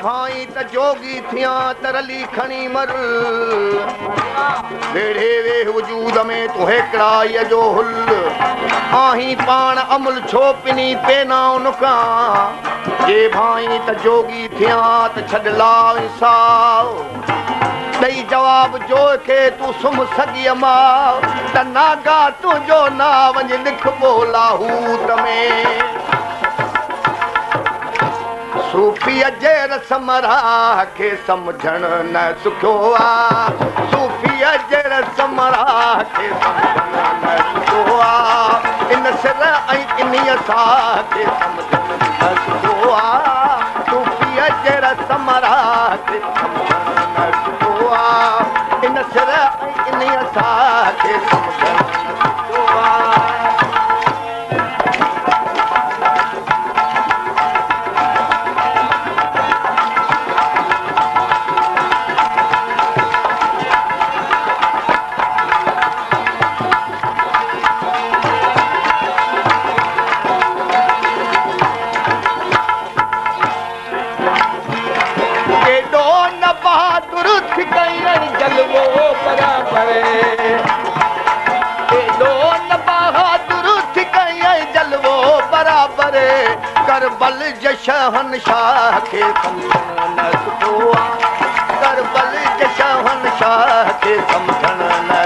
भाई त जोगी थिया तरली खणी मर बेड़े वे वजूद में तू हिकड़ा जो हुल आही पाण अमुल छोपिनी पेना उनका जे भाई त जोगी थिया त छडला इंसाफ दई जवाब जो के तू सुम सगी मां त नागा तुझो ना वंज लिख बोला हूत में सूफी जे रस्म खे समझण न सुखो आ सूफी जे रस्म खे समझण न सुखो आ इन सिर ऐं इन्हीअ सां खे समझण न सुखो आ सूफी जे रस्म खे समझण न सुखो आ इन सिर ऐं इन्हीअ सां खे समझण न सुखो आ करबल जशहनशाह के समझण न सुखो आ करबल जशहनशाह के समझण न